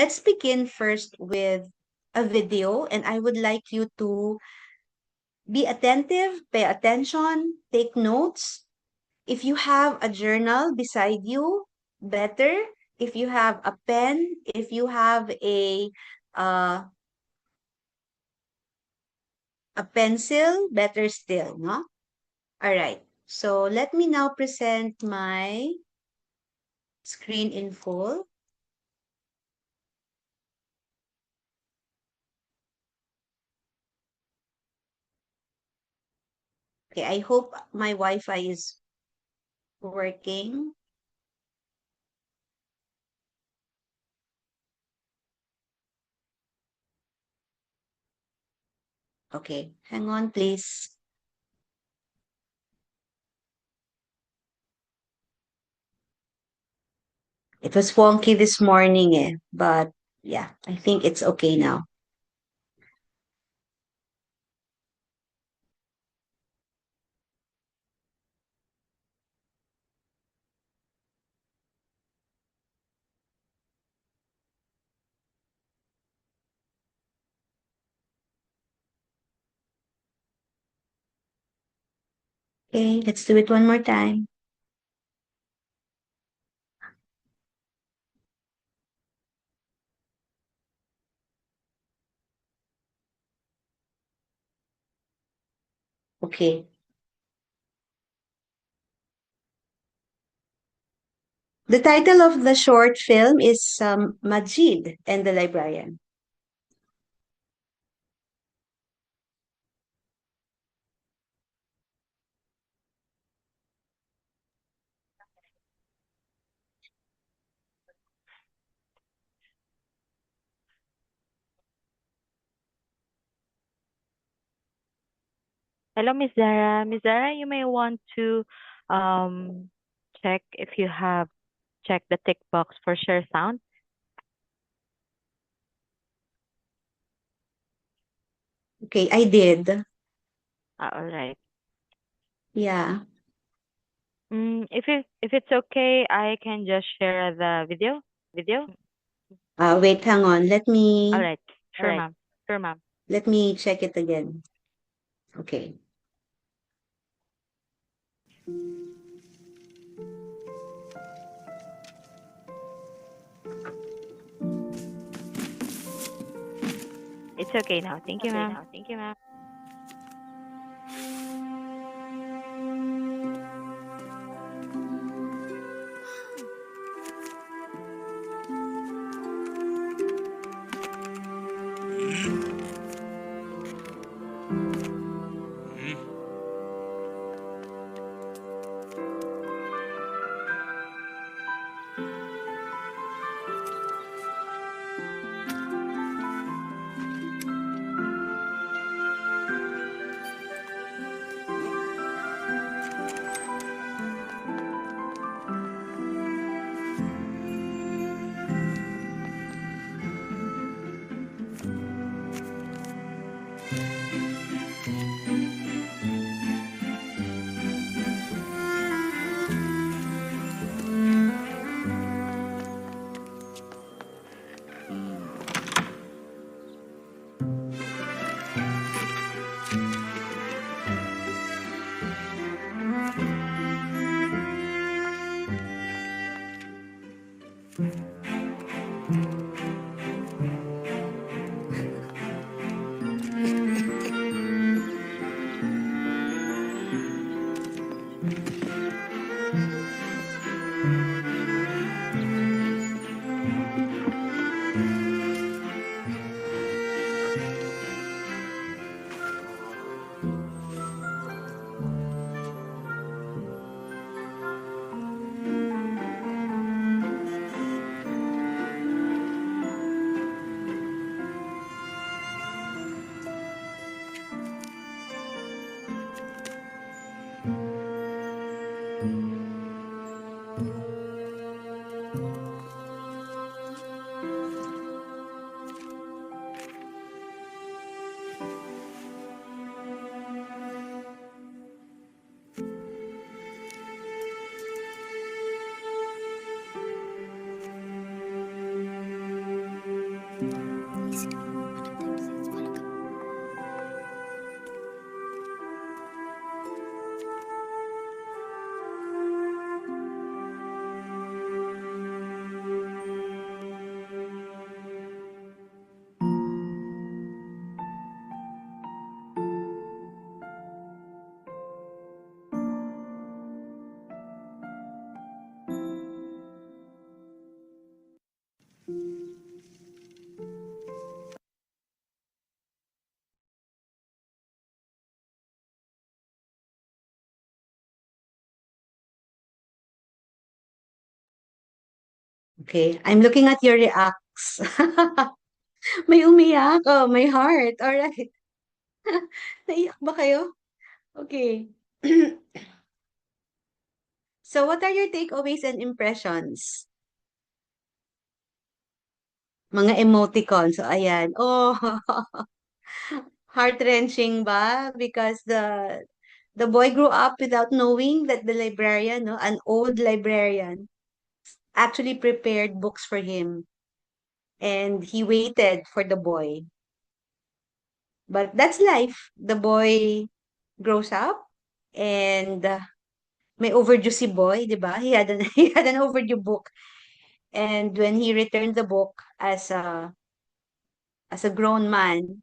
let's begin first with a video, and I would like you to be attentive, pay attention, take notes. If you have a journal beside you, better. If you have a pen, if you have uh, a pencil, better still, no? All right. So let me now present my screen in full. Okay, I hope my Wi-Fi is working. Okay, hang on, please. It was wonky this morning, but yeah, I think it's okay now. Okay, let's do it one more time. Okay. The title of the short film is Majid and the Librarian. Hello, Miss Zara. Miss Zara, you may want to um, check if you have checked the tick box for share sound. Okay, I did. All right. Yeah. If it's okay, I can just share the video. Wait, hang on. All right. Sure, ma'am. Let me check it again. Okay. It's okay now. Thank you, ma'am. Okay, I'm looking at your reacts. May umiyak. Oh, my heart. All right. Naiyak ba kayo? Okay. So, what are your takeaways and impressions? Mga emoticons. So, ayan. Oh, heart-wrenching ba? Because the boy grew up without knowing that the librarian, no, an old librarian, actually prepared books for him. And he waited for the boy. But that's life. The boy grows up and may overdue si boy, di ba? He had an he had an overdue book. And when he returned the book as a grown man,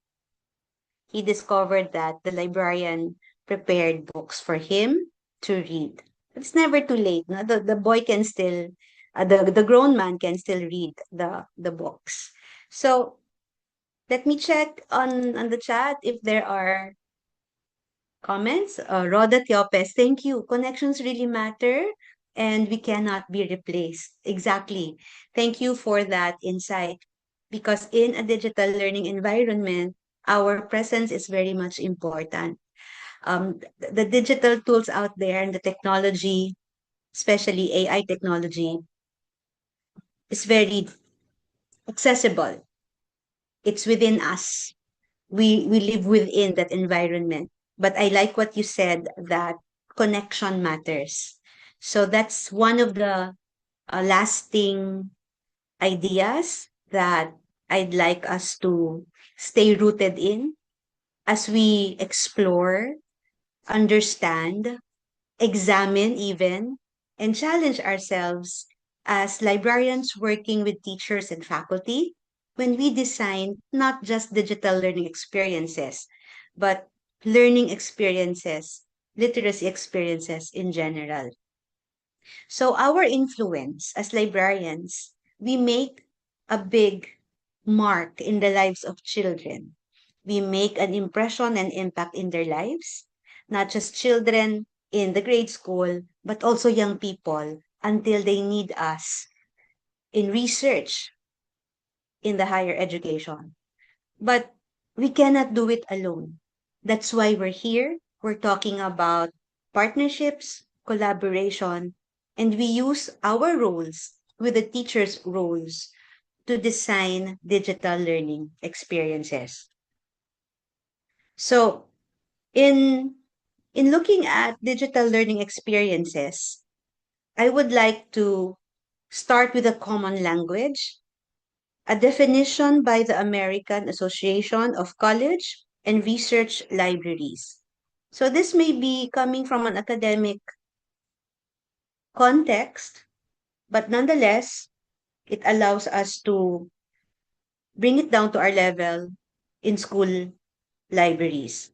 he discovered that the librarian prepared books for him to read. It's never too late. No? The boy can still, the grown man can still read the books. So let me check on the chat if there are comments. Roda Tiopes, thank you. Connections really matter and we cannot be replaced. Exactly. Thank you for that insight. Because in a digital learning environment, our presence is very much important. The digital tools out there and the technology, especially AI technology, is very accessible. It's within us. We live within that environment. But I like what you said that connection matters. So that's one of the lasting ideas that I'd like us to stay rooted in as we explore, understand, examine even, and challenge ourselves as librarians working with teachers and faculty when we design not just digital learning experiences, but learning experiences, literacy experiences in general. So our influence as librarians, we make a big mark in the lives of children. We make an impression and impact in their lives, not just children in the grade school, but also young people until they need us in research in the higher education. But we cannot do it alone. That's why we're here. We're talking about partnerships, collaboration, and we use our roles with the teachers' roles to design digital learning experiences. So, in looking at digital learning experiences, I would like to start with a common language, a definition by the American Association of College and Research Libraries. So this may be coming from an academic context, but nonetheless, it allows us to bring it down to our level in school libraries.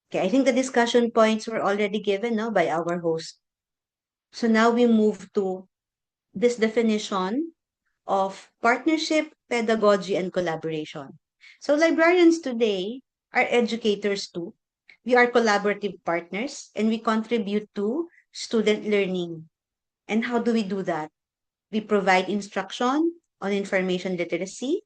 Okay, I think the discussion points were already given no, by our host. So now we move to this definition of partnership, pedagogy, and collaboration. So librarians today are educators too. We are collaborative partners and we contribute to student learning. And how do we do that? We provide instruction on information literacy,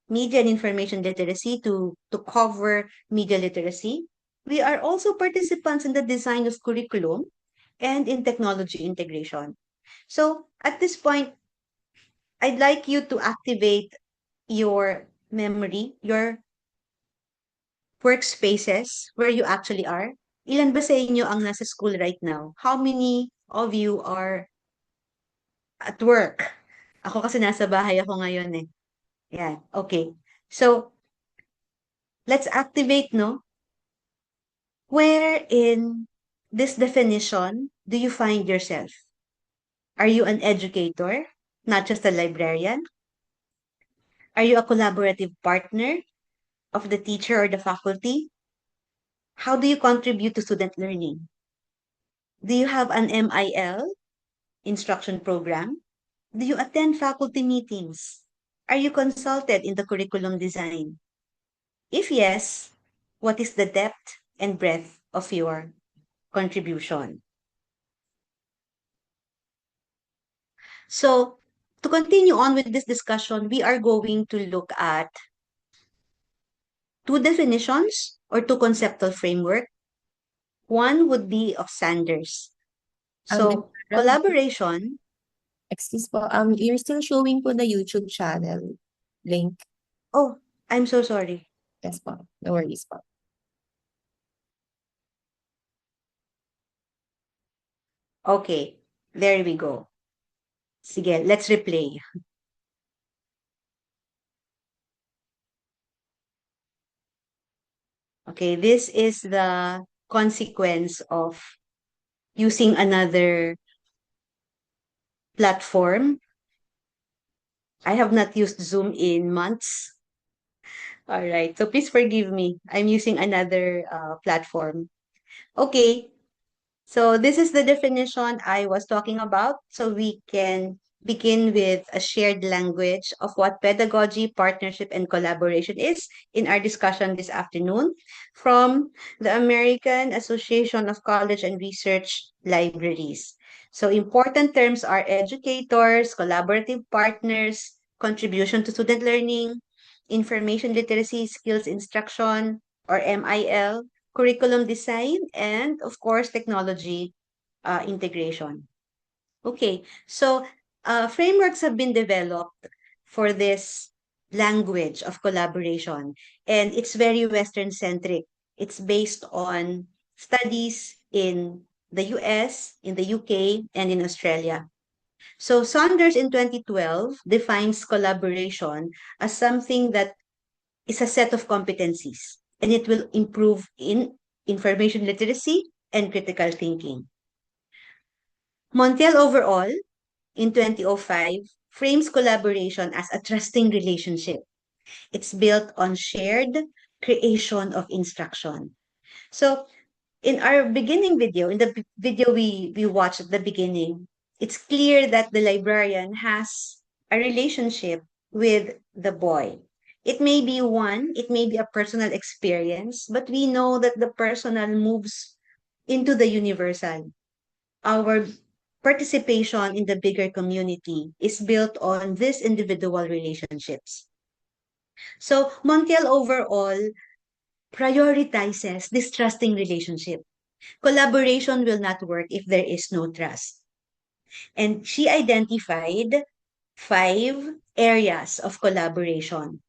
media and information literacy to cover media literacy. We are also participants in the design of curriculum and in technology integration. So at this point, I'd like you to activate your memory, your workspaces where you actually are. Ilan ba sa inyo ang nasa school right now? How many of you are at work? Ako kasi nasa bahay ako ngayon eh. Yan, okay. So, let's activate, no? Where in this definition do you find yourself? Are you an educator, not just a librarian? Are you a collaborative partner of the teacher or the faculty? How do you contribute to student learning? Do you have an MIL, instruction program? Do you attend faculty meetings? Are you consulted in the curriculum design? If yes, what is the depth and breadth of your contribution? So to continue on with this discussion, we are going to look at two definitions or two conceptual framework. One would be of Sanders. Miss So, Carol, collaboration. excuse po, you're still showing po the YouTube channel link. Oh, I'm so sorry. Yes po, no worries po. Okay, there we go. Sige, let's replay. Okay, this is the consequence of using another platform. I have not used Zoom in months. All right, so please forgive me. I'm using another platform. Okay, so this is the definition I was talking about. So we can begin with a shared language of what pedagogy, partnership, and collaboration is in our discussion this afternoon from the American Association of College and Research Libraries. So important terms are educators, collaborative partners, contribution to student learning, information literacy skills instruction, or MIL, curriculum design, and of course, technology integration. Okay, so frameworks have been developed for this language of collaboration, and it's very Western centric. It's based on studies in the US, in the UK, and in Australia. So Saunders in 2012 defines collaboration as something that is a set of competencies, and it will improve in information literacy and critical thinking. Montiel overall in 2005 frames collaboration as a trusting relationship. It's built on shared creation of instruction. So in our beginning video, in the video we watched at the beginning, it's clear that the librarian has a relationship with the boy. It may be one, it may be a personal experience, but we know that the personal moves into the universal. Our participation in the bigger community is built on these individual relationships. So Montiel overall prioritizes this trusting relationship. Collaboration will not work if there is no trust. And she identified 5 areas of collaboration.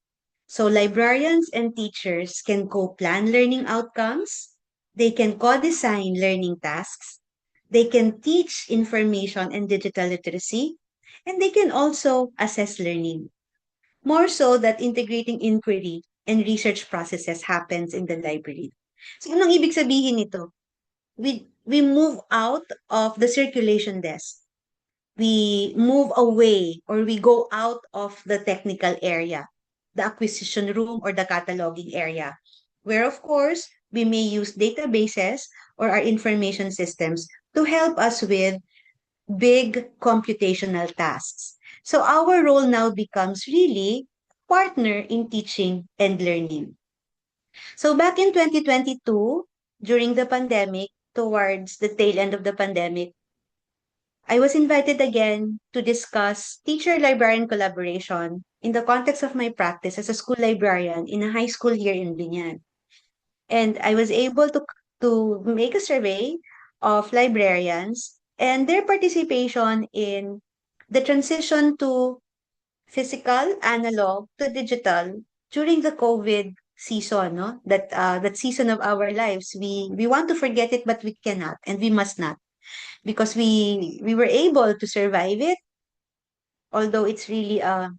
So librarians and teachers can co-plan learning outcomes. They can co-design learning tasks. They can teach information and digital literacy. And they can also assess learning. More so that integrating inquiry and research processes happens in the library. So anong ibig sabihin nito? We move out of the circulation desk. We move away or we go out of the technical area, the acquisition room or the cataloging area, where of course we may use databases or our information systems to help us with big computational tasks. So our role now becomes really partner in teaching and learning. So back in 2022, during the pandemic, towards the tail end of the pandemic, I was invited again to discuss teacher-librarian collaboration in the context of my practice as a school librarian in a high school here in Binyan. And I was able to make a survey of librarians and their participation in the transition to physical, analog to digital during the COVID season, no? That season of our lives. We want to forget it, but we cannot, and we must not, because we were able to survive it, although it's really a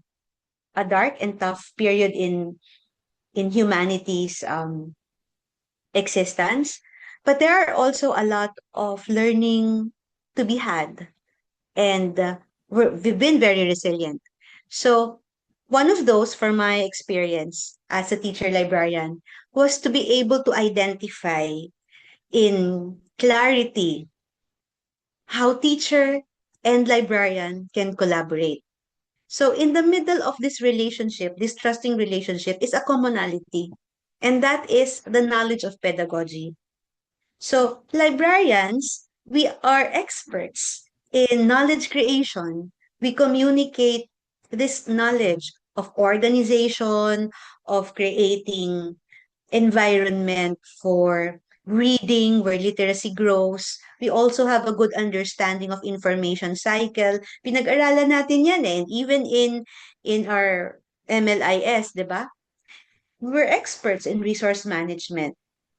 dark and tough period in humanity's existence. But there are also a lot of learning to be had, and we've been very resilient. So one of those, from my experience as a teacher librarian, was to be able to identify in clarity how teacher and librarian can collaborate. So in the middle of this relationship, this trusting relationship, is a commonality, and that is the knowledge of pedagogy. So librarians, we are experts in knowledge creation, We communicate this knowledge of organization, of creating environment for reading where literacy grows. We also have a good understanding of information cycle. Pinag-aralan natin yan eh. And even in our MLIS, di ba? We're experts in resource management.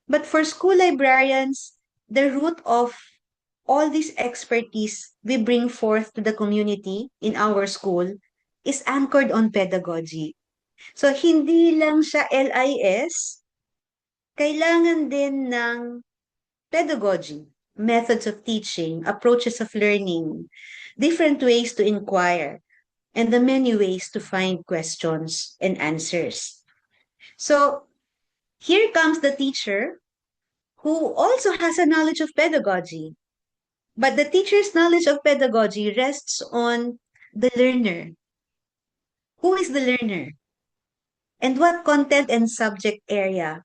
But for school librarians, the root of all this expertise we bring forth to the community in our school is anchored on pedagogy. So, hindi lang siya LIS, kailangan din ng pedagogy, methods of teaching, approaches of learning, different ways to inquire, and the many ways to find questions and answers. So, here comes the teacher who also has a knowledge of pedagogy. But the teacher's knowledge of pedagogy rests on the learner. Who is the learner? And what content and subject area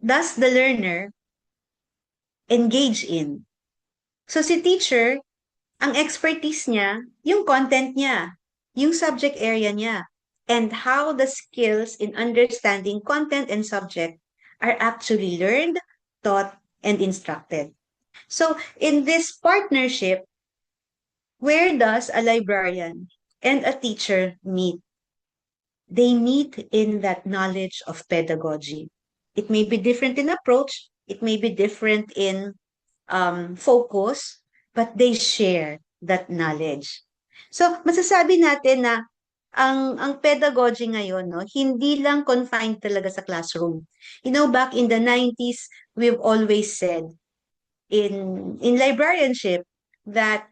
does the learner engage in? So si teacher, ang expertise niya, yung content niya, yung subject area niya, and how the skills in understanding content and subject are actually learned, taught, and instructed. So in this partnership, where does a librarian and a teacher meet? They meet in that knowledge of pedagogy. It may be different in approach, it may be different in focus, but they share that knowledge. So, masasabi natin na ang pedagogy ngayon, no, hindi lang confined talaga sa classroom. You know, back in the 90s, we've always said in librarianship that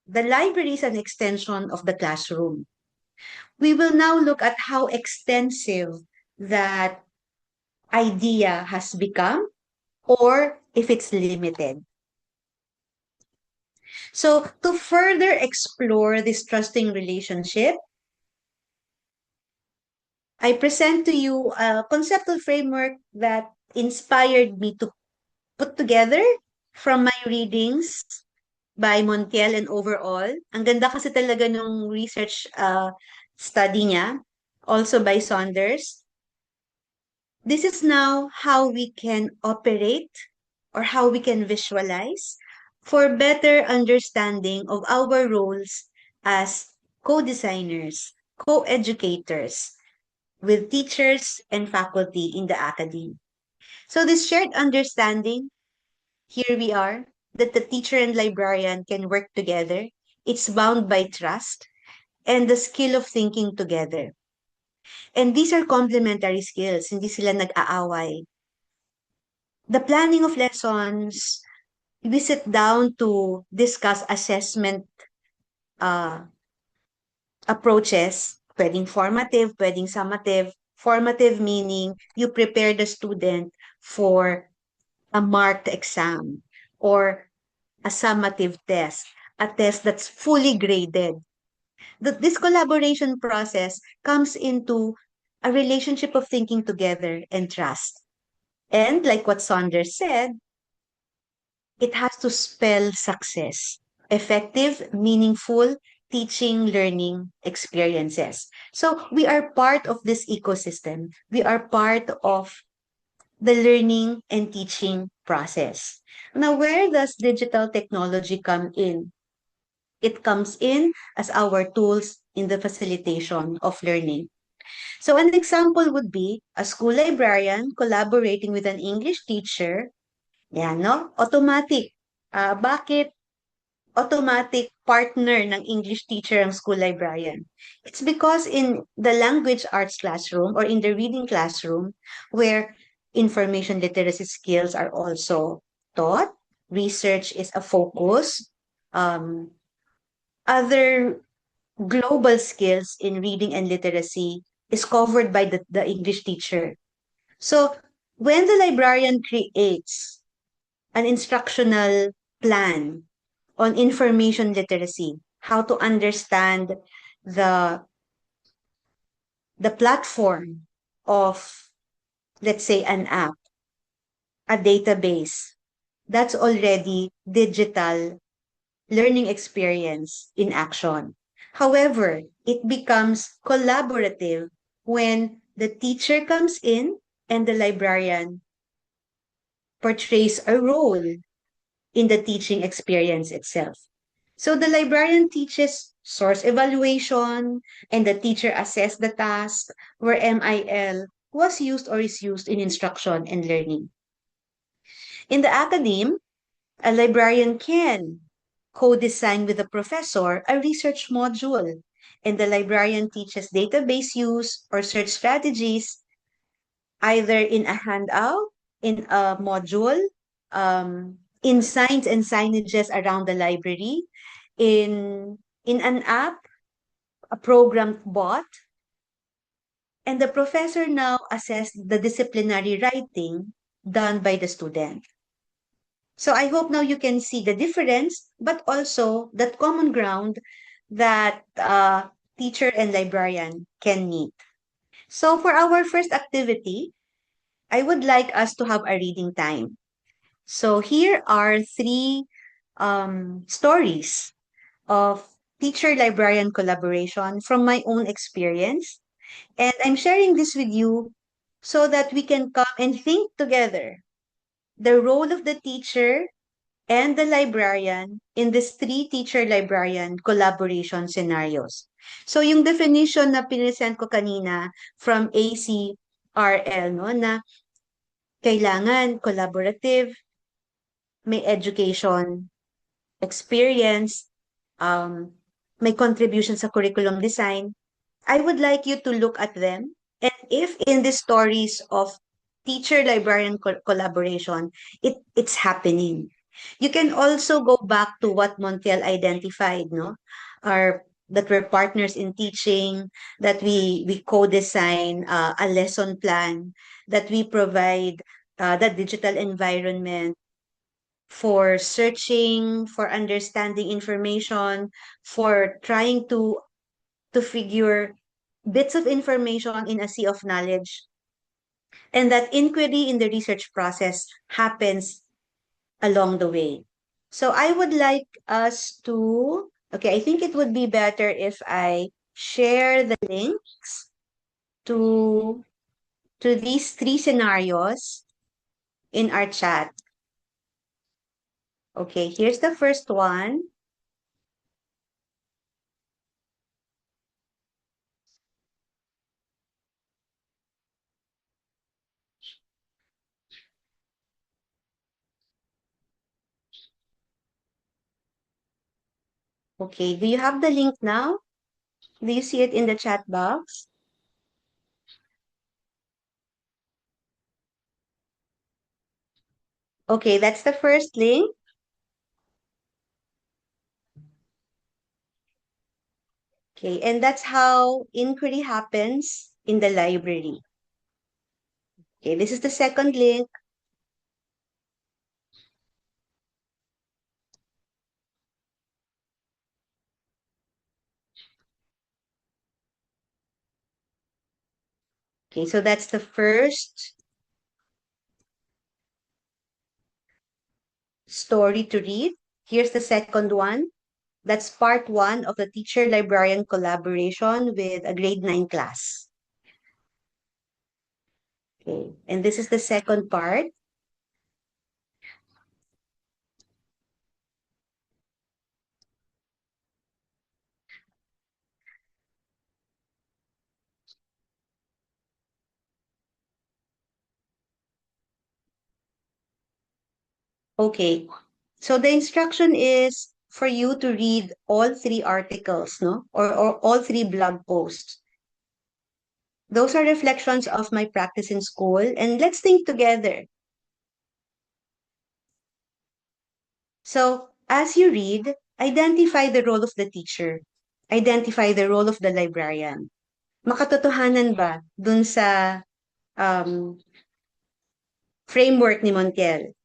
the library is an extension of the classroom. We will now look at how extensive that idea has become or if it's limited. So, to further explore this trusting relationship, I present to you a conceptual framework that inspired me to put together from my readings by Montiel and Overall. Ang ganda kasi talaga nung research study niya, also by Saunders. This is now how we can operate or how we can visualize for better understanding of our roles as co-designers, co-educators with teachers and faculty in the academy. So this shared understanding, here we are, that the teacher and librarian can work together. It's bound by trust and the skill of thinking together. And these are complementary skills, hindi sila nag-aaway. The planning of lessons, we sit down to discuss assessment approaches, pwedeng formative, pwedeng summative. Formative meaning you prepare the student for a marked exam or a summative test, a test that's fully graded. This collaboration process comes into a relationship of thinking together and trust. And like what Saunders said, it has to spell success, effective, meaningful teaching, learning experiences. So we are part of this ecosystem. We are part of the learning and teaching process. Now, where does digital technology come in? It comes in as our tools in the facilitation of learning. So an example would be a school librarian collaborating with an English teacher. Yan, no? Automatic. Bakit automatic partner ng English teacher ang school librarian? It's because in the language arts classroom or in the reading classroom, where information literacy skills are also taught, research is a focus, other global skills in reading and literacy is covered by the English teacher. So when the librarian creates an instructional plan on information literacy, how to understand the platform of, let's say, an app, a database, that's already digital learning experience in action. However, it becomes collaborative when the teacher comes in and the librarian portrays a role in the teaching experience itself. So the librarian teaches source evaluation and the teacher assess the task where MIL was used or is used in instruction and learning. In the academe, a librarian can co-design with the professor a research module, and the librarian teaches database use or search strategies either in a handout, in a module, in signs and signages around the library, in an app, a programmed bot, and the professor now assessed the disciplinary writing done by the student. So I hope now you can see the difference, but also that common ground that teacher and librarian can meet. So for our first activity, I would like us to have a reading time. So here are three stories of teacher-librarian collaboration from my own experience. And I'm sharing this with you so that we can come and think together the role of the teacher and the librarian in these three teacher-librarian collaboration scenarios. So yung definition na pinesent ko kanina from ACRL, no, na kailangan collaborative, may education experience, um, may contribution sa curriculum design. I would like you to look at them. And if in the stories of teacher-librarian collaboration, it's happening. You can also go back to what Montiel identified, no? That we're partners in teaching, that we co-design a lesson plan, that we provide the digital environment for searching, for understanding information, for trying to figure bits of information in a sea of knowledge. And that inquiry in the research process happens along the way. So I would like us to, okay, I think it would be better if I share the links to these three scenarios in our chat. Okay, here's the first one. Okay, do you have the link now? Do you see it in the chat box? Okay, that's the first link. Okay, and that's how inquiry happens in the library. Okay, this is the second link. Okay, so that's the first story to read. Here's the second one. That's part one of the teacher-librarian collaboration with a grade 9 class. Okay, and this is the second part. Okay, so the instruction is for you to read all three articles, no? Or all three blog posts. Those are reflections of my practice in school, and let's think together. So, as you read, identify the role of the teacher, identify the role of the librarian. Makatotohanan ba dun sa um, framework ni Montiel?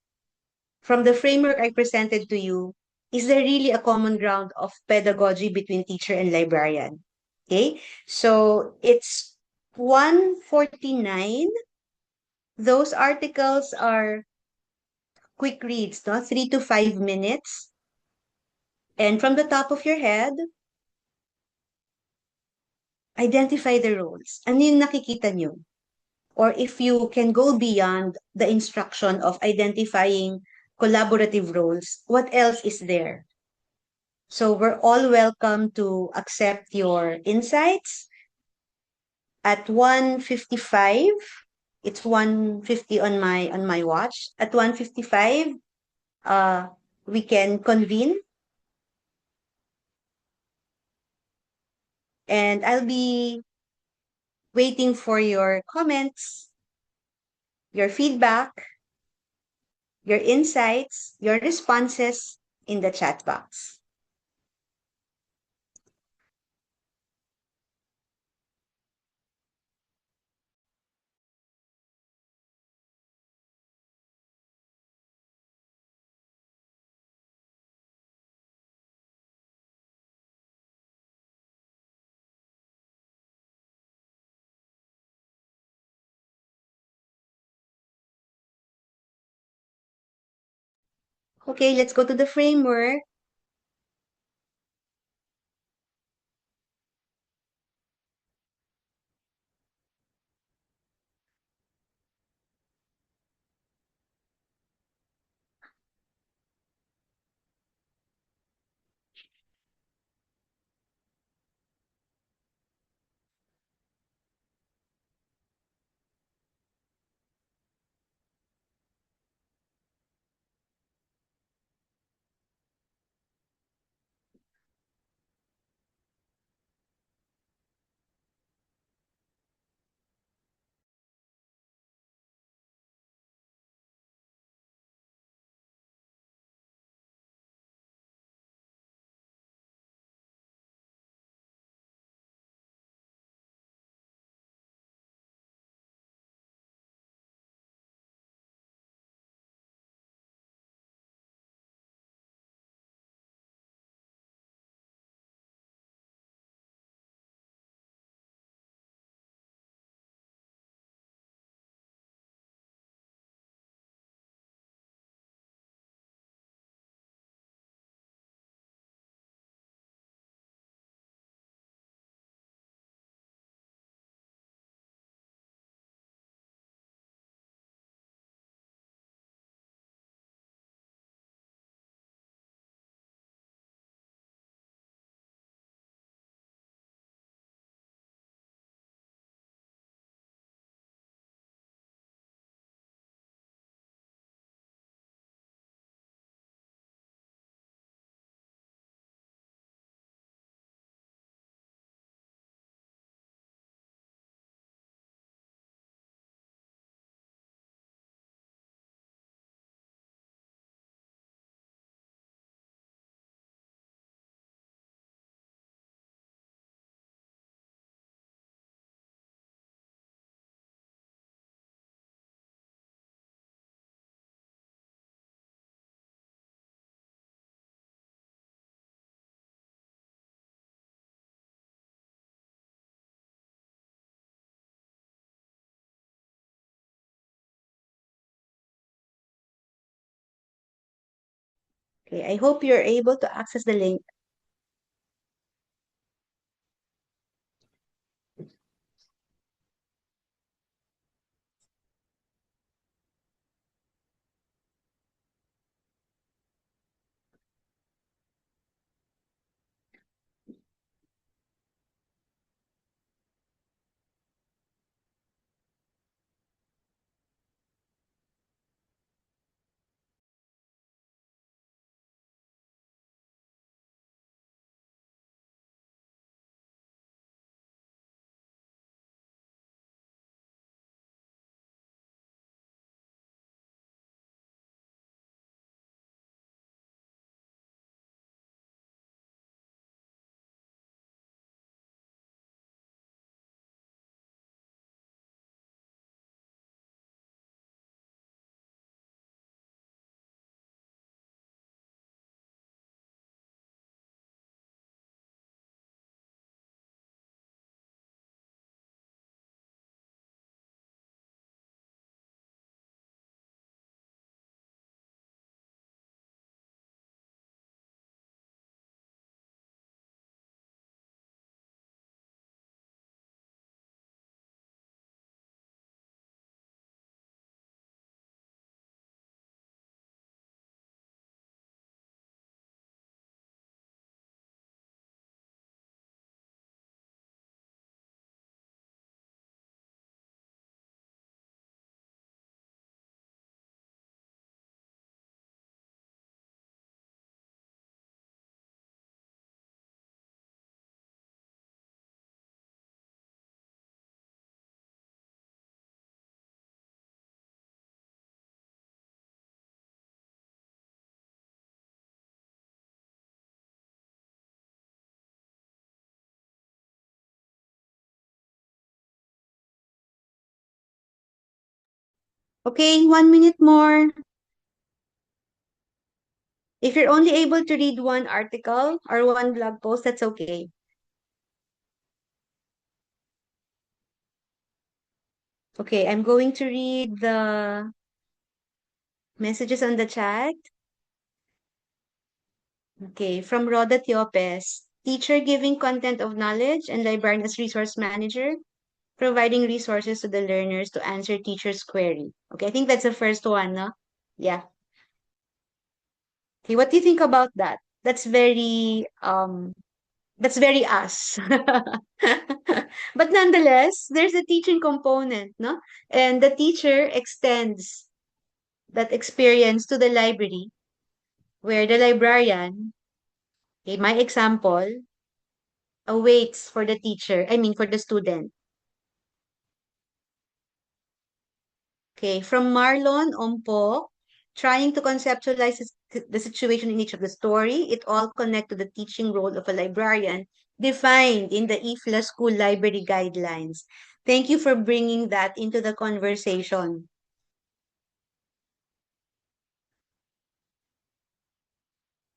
From the framework I presented to you, is there really a common ground of pedagogy between teacher and librarian? Okay, so it's 149. Those articles are quick reads, no? 3 to 5 minutes. And from the top of your head, identify the roles. Ano yung nakikita nyo? Or if you can go beyond the instruction of identifying collaborative roles, what else is there? So we're all welcome to accept your insights. At 1:55, it's 1:50 on my watch. At 1:55, uh, we can convene, and I'll be waiting for your comments, your feedback, your insights, your responses in the chat box. Okay, let's go to the framework. Okay, I hope you're able to access the link. Okay, 1 minute more. If you're only able to read one article or one blog post, that's okay. Okay, I'm going to read the messages on the chat. Okay, from Roda Tiopes. Teacher giving content of knowledge and librarian as resource manager, providing resources to the learners to answer teacher's query. Okay, I think that's the first one, no? Yeah. Okay, what do you think about that? That's very us. But nonetheless, there's a teaching component, no? And the teacher extends that experience to the library, where the librarian, okay, my example, awaits for the teacher, I mean for the student. Okay, from Marlon Ompo, trying to conceptualize the situation in each of the story, it all connect to the teaching role of a librarian defined in the IFLA school library guidelines. Thank you for bringing that into the conversation.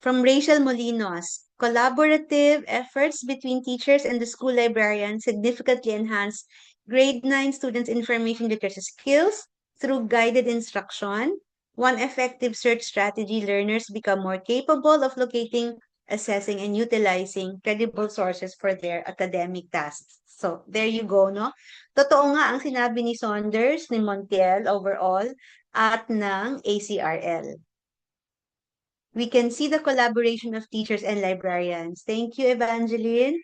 From Rachel Molinos, collaborative efforts between teachers and the school librarian significantly enhance grade 9 students' information literacy skills through guided instruction. One effective search strategy, learners become more capable of locating, assessing, and utilizing credible sources for their academic tasks. So, there you go, no? Totoo nga ang sinabi ni Saunders, ni Montiel overall, at ng ACRL. We can see the collaboration of teachers and librarians. Thank you, Evangeline.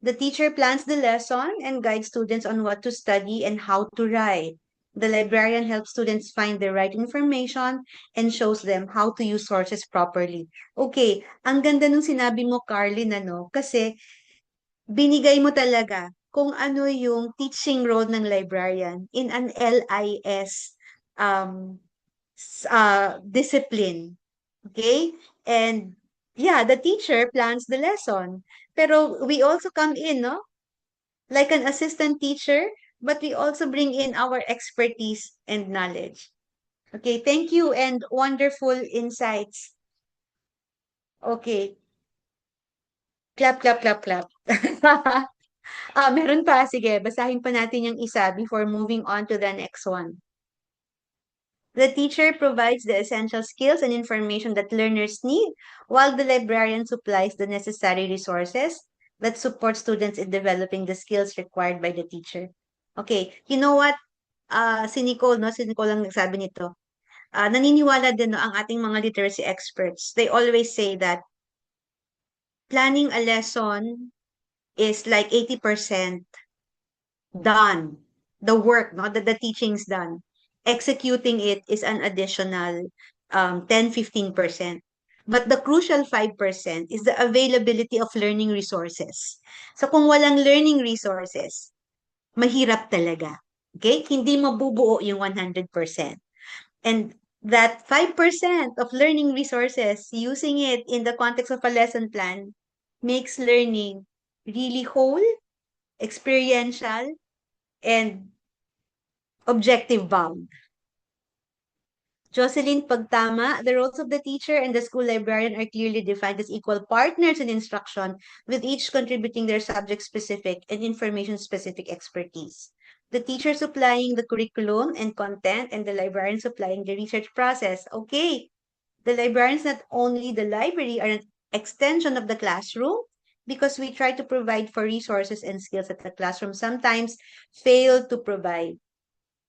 The teacher plans the lesson and guides students on what to study and how to write. The librarian helps students find the right information and shows them how to use sources properly. Okay, ang ganda nung sinabi mo, Carlin, ano? Kasi binigay mo talaga kung ano yung teaching role ng librarian in an LIS discipline. Okay? And yeah, the teacher plans the lesson. Pero we also come in, no? Like an assistant teacher, but we also bring in our expertise and knowledge. Okay, thank you and wonderful insights. Okay, clap, clap, clap, clap. Meron pa. Sige, basahin pa natin yung isa before moving on to the next one. The teacher provides the essential skills and information that learners need, while the librarian supplies the necessary resources that support students in developing the skills required by the teacher. Okay, you know what? Si Nicole, no? Si Nicole lang nagsabi nito. Naniniwala din no, ang ating mga literacy experts. They always say that planning a lesson is like 80% done. The work, no, the teaching's done. Executing it is an additional 10-15%. But the crucial 5% is the availability of learning resources. So kung walang learning resources, mahirap talaga. Okay? Hindi mabubuo yung 100%. And that 5% of learning resources, using it in the context of a lesson plan, makes learning really whole, experiential, and objective bound. Jocelyn Pagtama, the roles of the teacher and the school librarian are clearly defined as equal partners in instruction, with each contributing their subject-specific and information-specific expertise. The teacher supplying the curriculum and content, and the librarian supplying the research process. Okay, the librarians, not only the library, are an extension of the classroom, because we try to provide for resources and skills that the classroom sometimes fail to provide.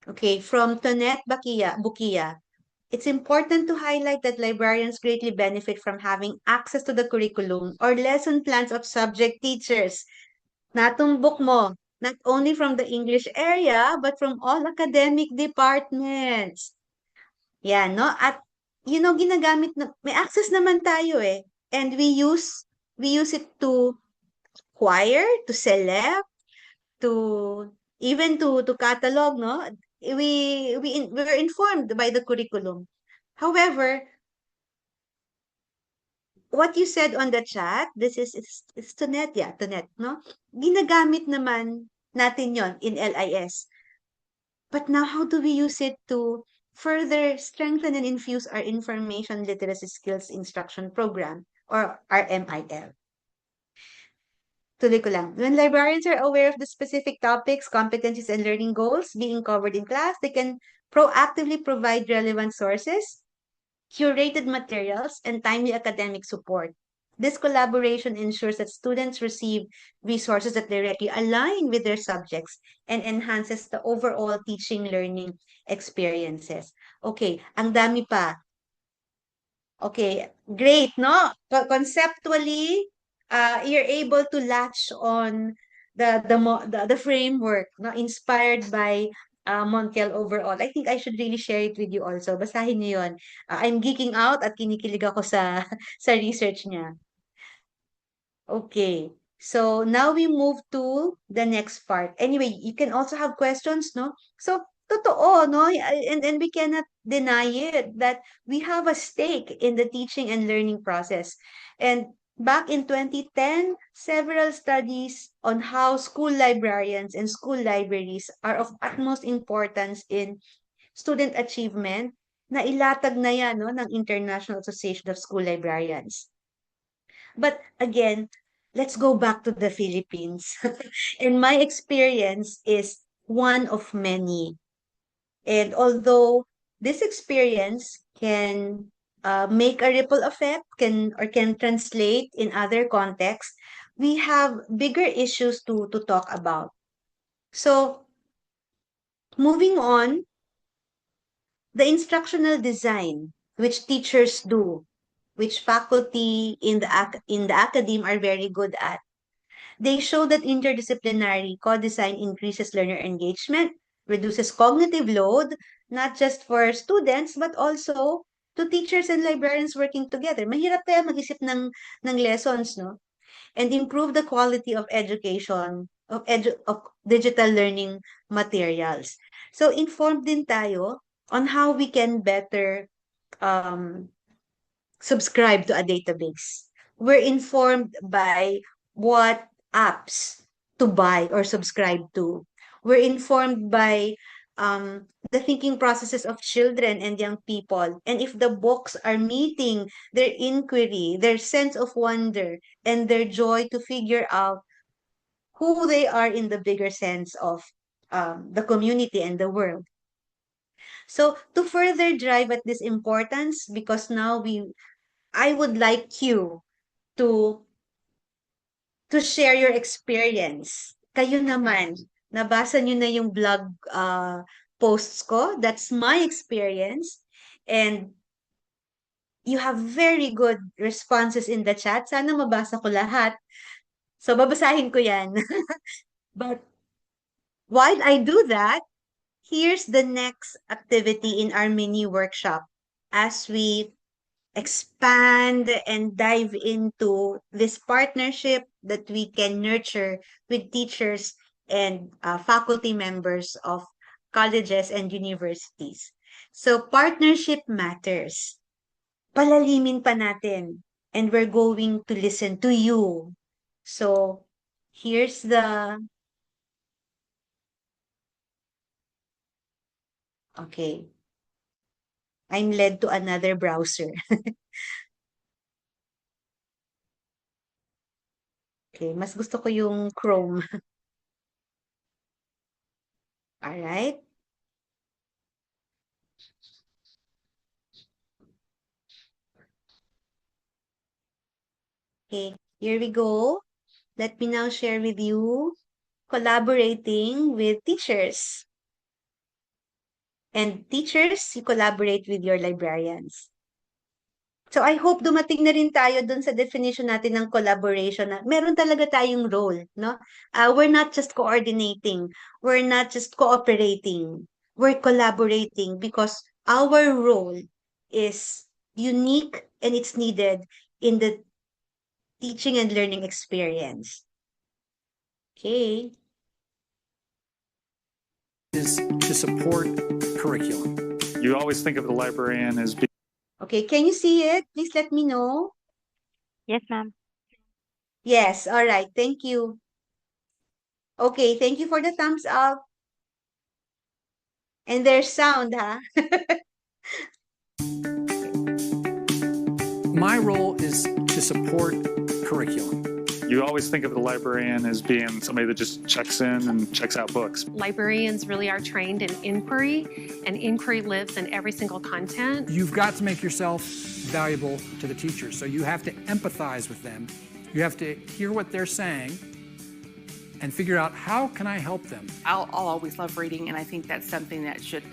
Okay, from Tonette Bukia, it's important to highlight that librarians greatly benefit from having access to the curriculum or lesson plans of subject teachers. Natumbok mo, not only from the English area, but from all academic departments. Yan, no? At, ginagamit na, may access naman tayo eh. And we use it to choir, to select, to even to catalog, no? We were informed by the curriculum. However, what you said on the chat, this is Tonet, yeah, Tonet, no? Ginagamit naman natin yon in LIS. But now, how do we use it to further strengthen and infuse our information literacy skills instruction program, or RMIL. Tuloy ko lang. When librarians are aware of the specific topics, competencies, and learning goals being covered in class, they can proactively provide relevant sources, curated materials, and timely academic support. This collaboration ensures that students receive resources that directly align with their subjects and enhances the overall teaching learning experiences. Okay, ang dami pa. Okay, great, no? Conceptually, you're able to latch on the framework, no, inspired by Montiel overall. I think I should really share it with you also. Basahin niyo yun. I'm geeking out at kinikilig ako sa sa research niya. Okay. So now we move to the next part. Anyway, you can also have questions, no? So, totoo, no? And we cannot deny it that we have a stake in the teaching and learning process. And back in 2010, several studies on how school librarians and school libraries are of utmost importance in student achievement na ilatag na yan, no, ng International Association of School Librarians. But again, let's go back to the Philippines. And my experience is one of many. And although this experience can make a ripple effect, can translate in other contexts, we have bigger issues to talk about. So moving on, the instructional design, which teachers do, which faculty in the academe are very good at. They show that interdisciplinary co-design increases learner engagement, reduces cognitive load, not just for students, but also to teachers and librarians working together. Mahirap kaya mag-isip ng lessons, no? And improve the quality of education, of digital learning materials. So, informed din tayo on how we can better um, subscribe to a database. We're informed by what apps to buy or subscribe to. We're informed by the thinking processes of children and young people. And if the books are meeting their inquiry, their sense of wonder, and their joy to figure out who they are in the bigger sense of the community and the world. So to further drive at this importance, because now I would like you to share your experience. Kayo naman, nabasa nyo na yung blog posts ko. That's my experience. And you have very good responses in the chat. Sana mabasa ko lahat. So, babasahin ko yan. But while I do that, here's the next activity in our mini workshop as we expand and dive into this partnership that we can nurture with teachers and faculty members of colleges and universities. So partnership matters. Palalimin pa natin. And we're going to listen to you. So here's the... Okay. I'm led to another browser. Okay, mas gusto ko yung Chrome. All right. Okay, here we go. Let me now share with you collaborating with teachers. And teachers, you collaborate with your librarians. So I hope dumating na rin tayo dun sa definition natin ng collaboration na meron talaga tayong role, no? We're not just coordinating, we're not just cooperating, we're collaborating because our role is unique and it's needed in the teaching and learning experience. Okay. Is to support curriculum. You always think of the librarian as being Okay, can you see it? Please let me know. Yes, ma'am. Yes, all right. Thank you. Okay, thank you for the thumbs up. And there's sound, huh? My role is to support curriculum. You always think of the librarian as being somebody that just checks in and checks out books. Librarians really are trained in inquiry, and inquiry lives in every single content. You've got to make yourself valuable to the teachers, so you have to empathize with them. You have to hear what they're saying and figure out, how can I help them? I'll always love reading, and I think that's something that should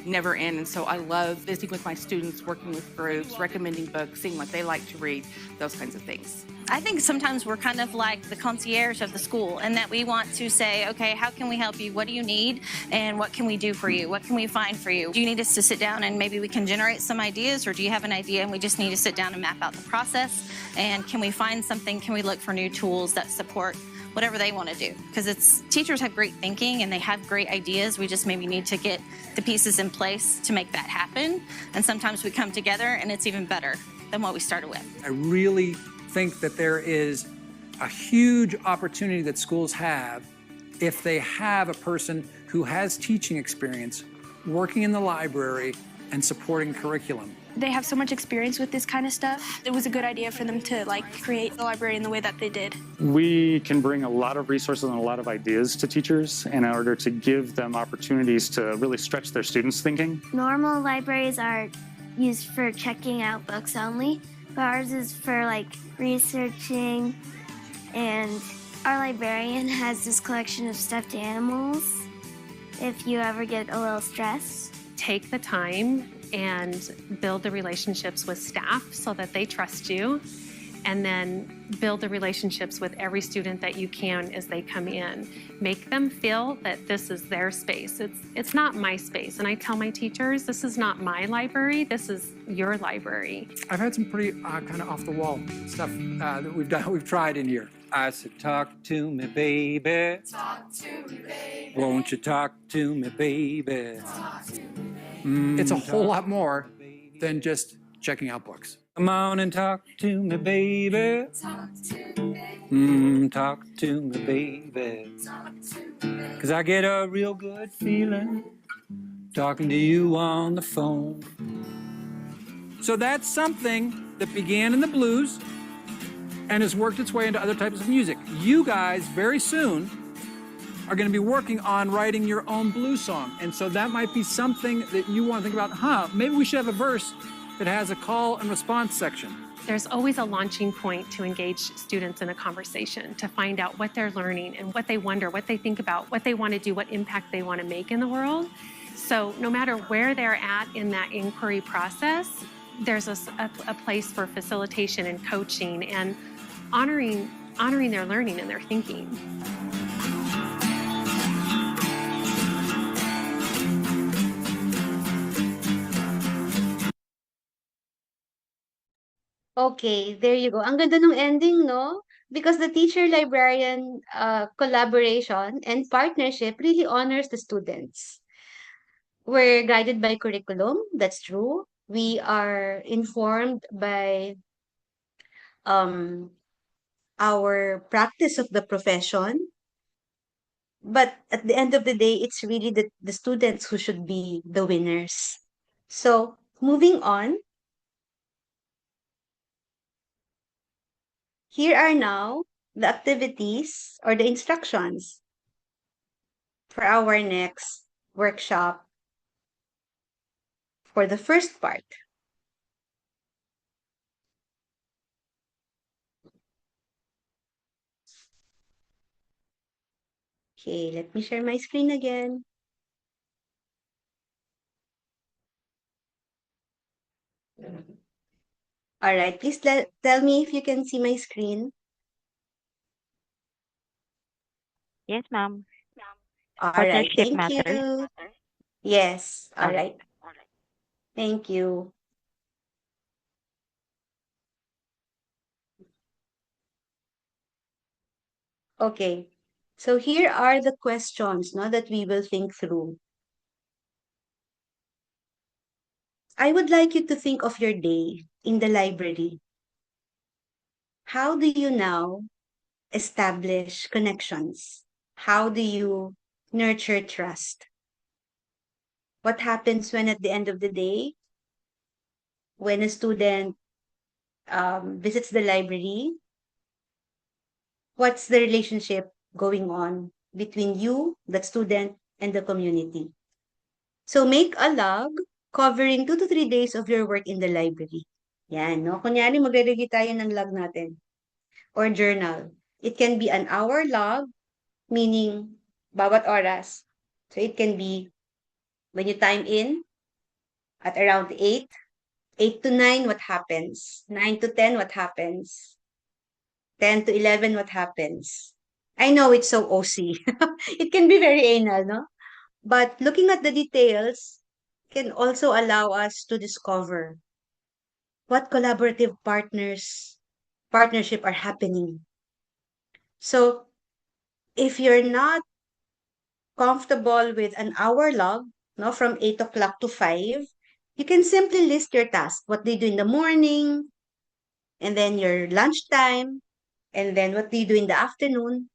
never end. And so I love visiting with my students, working with groups, recommending books, seeing what they like to read, those kinds of things. I think sometimes we're kind of like the concierge of the school, and that we want to say, okay, how can we help you? What do you need? And what can we do for you? What can we find for you? Do you need us to sit down and maybe we can generate some ideas, or do you have an idea and we just need to sit down and map out the process? And can we find something? Can we look for new tools that support whatever they want to do? Because teachers have great thinking and they have great ideas. We just maybe need to get the pieces in place to make that happen. And sometimes we come together and it's even better than what we started with. I really think that there is a huge opportunity that schools have if they have a person who has teaching experience working in the library and supporting curriculum. They have so much experience with this kind of stuff. It was a good idea for them to create the library in the way that they did. We can bring a lot of resources and a lot of ideas to teachers in order to give them opportunities to really stretch their students' thinking. Normal libraries are used for checking out books only, but ours is for researching, and our librarian has this collection of stuffed animals if you ever get a little stressed. Take the time and build the relationships with staff so that they trust you, and then build the relationships with every student that you can as they come in. Make them feel that this is their space. It's not my space. And I tell my teachers, this is not my library, this is your library. I've had some pretty kind of off-the-wall stuff that we've tried in here. I said, talk to me, baby. Talk to me, baby. Won't you talk to me, baby? Talk to me, baby. It's a whole lot more than just checking out books. Come on and talk to me, baby. Talk to me, baby. Talk to me, baby. Talk to me, baby. 'Cause I get a real good feeling talking to you on the phone. So that's something that began in the blues and has worked its way into other types of music. You guys, very soon, are going to be working on writing your own blues song. And so that might be something that you want to think about, maybe we should have a verse that has a call and response section. There's always a launching point to engage students in a conversation, to find out what they're learning and what they wonder, what they think about, what they want to do, what impact they want to make in the world. So no matter where they're at in that inquiry process, there's a place for facilitation and coaching and honoring their learning and their thinking. Okay, there you go. Ang ganda ng ending, no? Because the teacher-librarian collaboration and partnership really honors the students. We're guided by curriculum, that's true. We are informed by our practice of the profession. But at the end of the day, it's really the students who should be the winners. So, moving on. Here are now the activities or the instructions for our next workshop for the first part. Okay, let me share my screen again. All right, please tell me if you can see my screen. Yes, ma'am. All right, Partnership thank matters. you. Yes, all Okay. right. Thank you. Okay, so here are the questions that we will think through. I would like you to think of your day in the library. How do you now establish connections? How do you nurture trust? What happens when at the end of the day, when a student visits the library, what's the relationship going on between you, the student, and the community. So make a log covering 2 to 3 days of your work in the library. Yan, no? Kunyari, magre-review tayo ng log natin or journal. It can be an hour log, meaning bawat oras. So it can be when you time in at around 8, 8 to 9, what happens? 9 to 10, what happens? 10 to 11, what happens? I know it's so OC. It can be very anal, no? But looking at the details can also allow us to discover what collaborative partnership are happening. So if you're not comfortable with an hour log, no, from 8 o'clock to 5, you can simply list your task, what they do in the morning, and then your lunchtime, and then what do you do in the afternoon.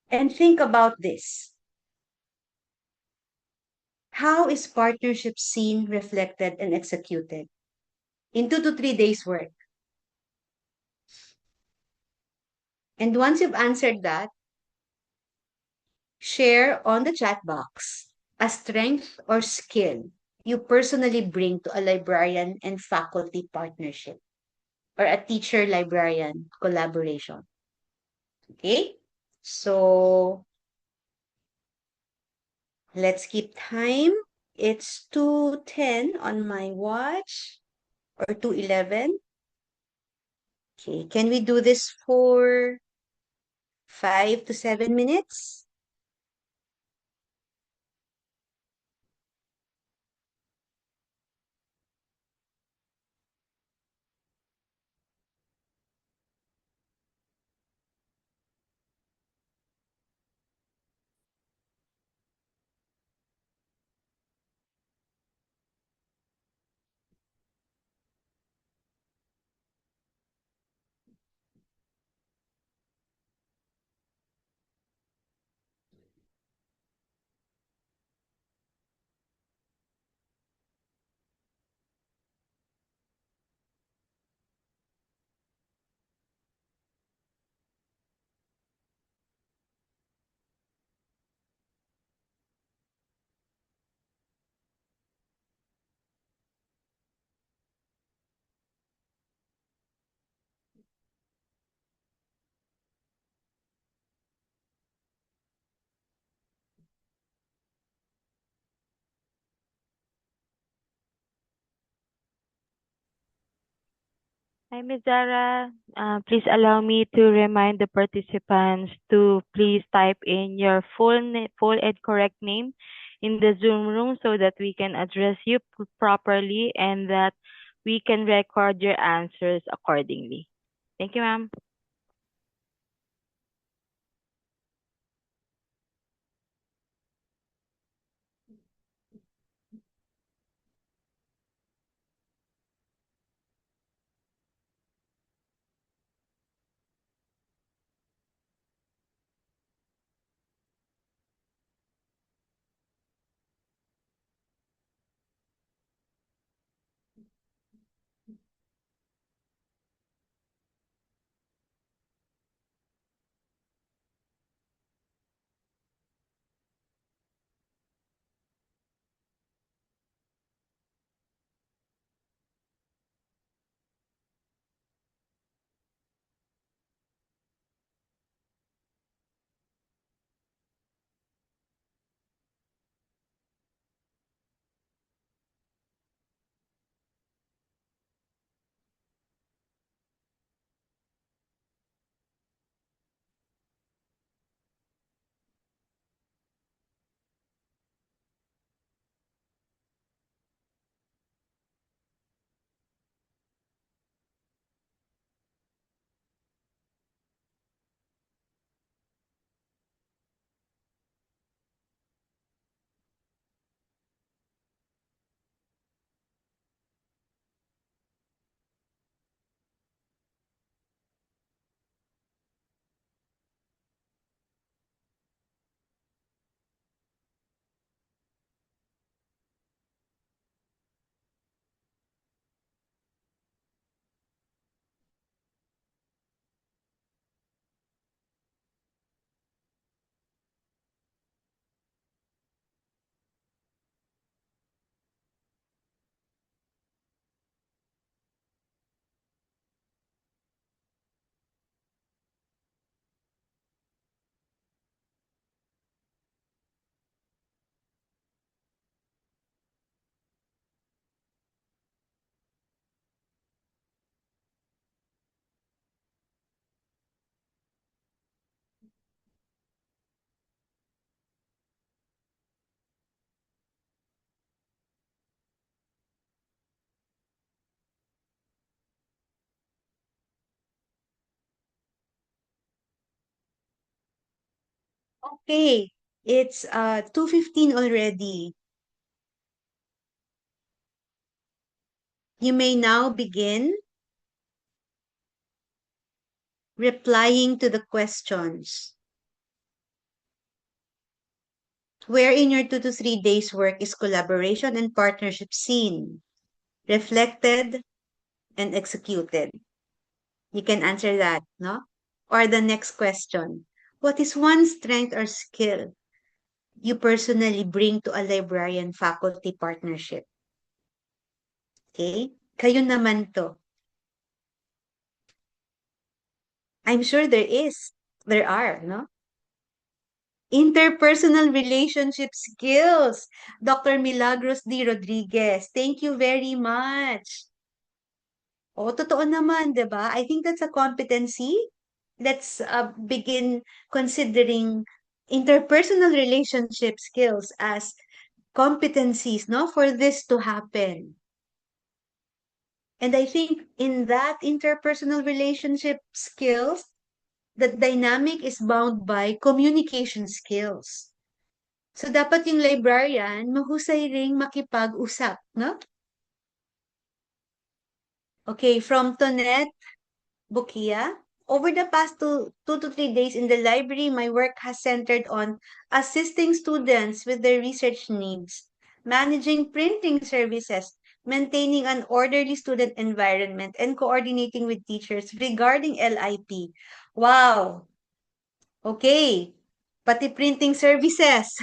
And think about this. How is partnership seen, reflected, and executed in 2 to 3 days' work? And once you've answered that, share on the chat box a strength or skill you personally bring to a librarian and faculty partnership or a teacher-librarian collaboration. Okay? So, let's keep time. It's 2:10 on my watch or 2:11. Okay, can we do this for 5 to 7 minutes? Hi, Ms. Zara. Please allow me to remind the participants to please type in your full and correct name in the Zoom room so that we can address you properly and that we can record your answers accordingly. Thank you, ma'am. Okay, it's 2:15 already. You may now begin replying to the questions. Where in your 2 to 3 days work is collaboration and partnership seen, reflected, and executed? You can answer that, no? Or the next question. What is one strength or skill you personally bring to a librarian-faculty partnership? Okay? Kayo naman to. I'm sure there is. There are, no? Interpersonal relationship skills. Dr. Milagros D. Rodriguez, thank you very much. Oh, totoo naman, 'di ba? I think that's a competency. Let's begin considering interpersonal relationship skills as competencies, no, for this to happen. And I think in that interpersonal relationship skills, the dynamic is bound by communication skills. So dapat yung librarian mahusay ring makipag-usap, no? Okay, from Tonette Bukia. Over the past 2 to 3 days in the library, my work has centered on assisting students with their research needs, managing printing services, maintaining an orderly student environment, and coordinating with teachers regarding LIP. Wow! Okay. Pati printing services.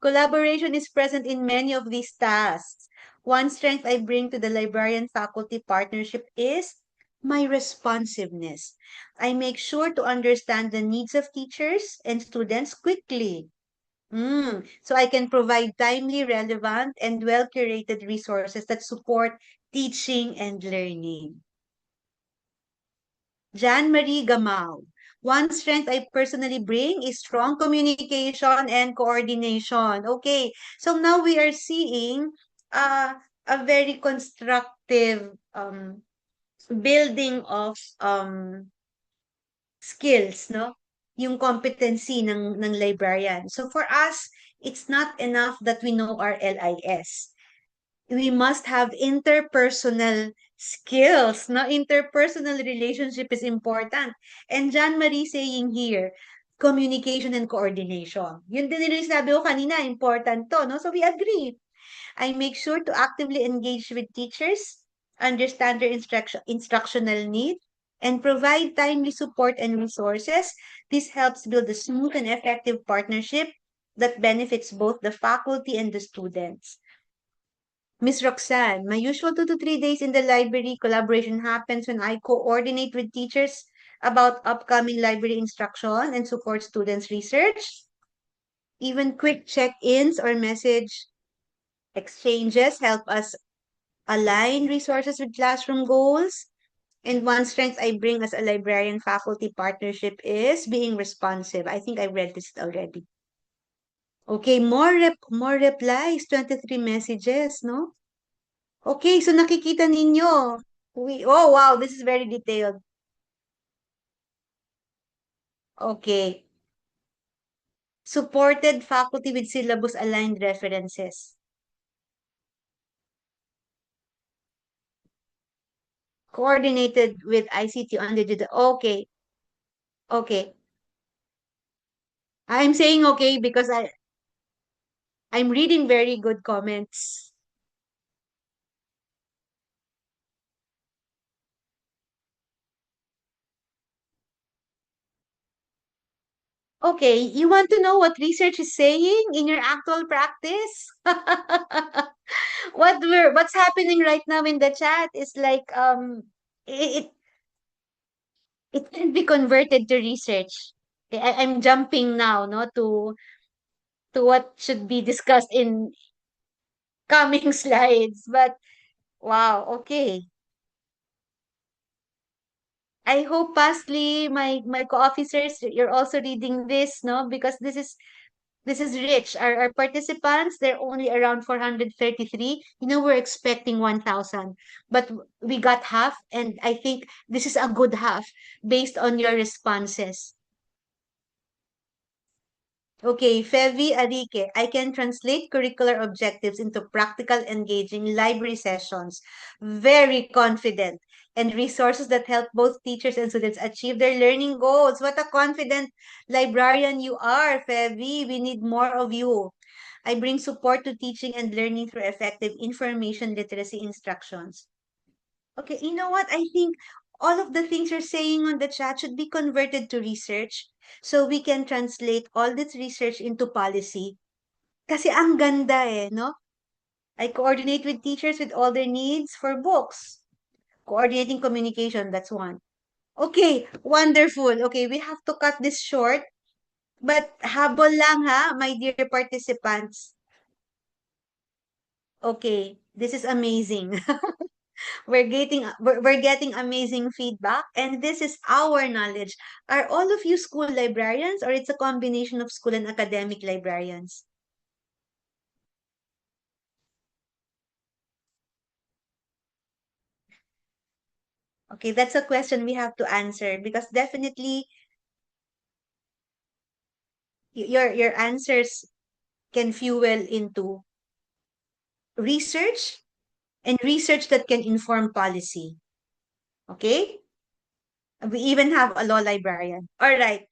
Collaboration is present in many of these tasks. One strength I bring to the librarian-faculty partnership is my responsiveness. I make sure to understand the needs of teachers and students quickly. So I can provide timely, relevant, and well-curated resources that support teaching and learning. Jan Marie Gamao. One strength I personally bring is strong communication and coordination. Okay, so now we are seeing a very constructive building of skills, no? Yung competency ng librarian. So for us, it's not enough that we know our LIS. We must have interpersonal skills. No, interpersonal relationship is important. And John Marie saying here, communication and coordination. Yun din yung sabi ko kanina, important to, no? So we agree. I make sure to actively engage with teachers, understand their instructional need, and provide timely support and resources. This helps build a smooth and effective partnership that benefits both the faculty and the students. Miss Roxanne, my usual 2 to 3 days in the library collaboration happens when I coordinate with teachers about upcoming library instruction and support students' research. Even quick check-ins or message exchanges help us align resources with classroom goals. And one strength I bring as a librarian faculty partnership is being responsive. I think I read this already. Okay, more replies, 23 messages, no? Okay, so nakikita ninyo. Oh, wow, this is very detailed. Okay. Supported faculty with syllabus-aligned references. Coordinated with ICT on digital. Okay. Okay. I'm saying okay because I'm reading very good comments. Okay, you want to know what research is saying in your actual practice? What's happening right now in the chat is like it it can be converted to research. I'm jumping now, no, to what should be discussed in coming slides. But wow, okay. I hope Pastly, my co-officers, you're also reading this, no? Because this is rich. Our participants, they're only around 433. You know, we're expecting 1,000, but we got half, and I think this is a good half based on your responses. Okay, Fevi Arike, I can translate curricular objectives into practical, engaging library sessions. Very confident. And resources that help both teachers and students achieve their learning goals. What a confident librarian you are, Fevi. We need more of you. I bring support to teaching and learning through effective information literacy instructions. Okay, you know what? I think all of the things you're saying on the chat should be converted to research so we can translate all this research into policy. Kasi ang ganda eh, no? I coordinate with teachers with all their needs for books. Coordinating communication, that's one. Okay, wonderful. Okay, we have to cut this short. But habol lang ha, my dear participants. Okay, this is amazing. We're getting amazing feedback, and this is our knowledge. Are all of you school librarians, or it's a combination of school and academic librarians? Okay, that's a question we have to answer because definitely your answers can fuel into research and research that can inform policy. Okay? We even have a law librarian. All right.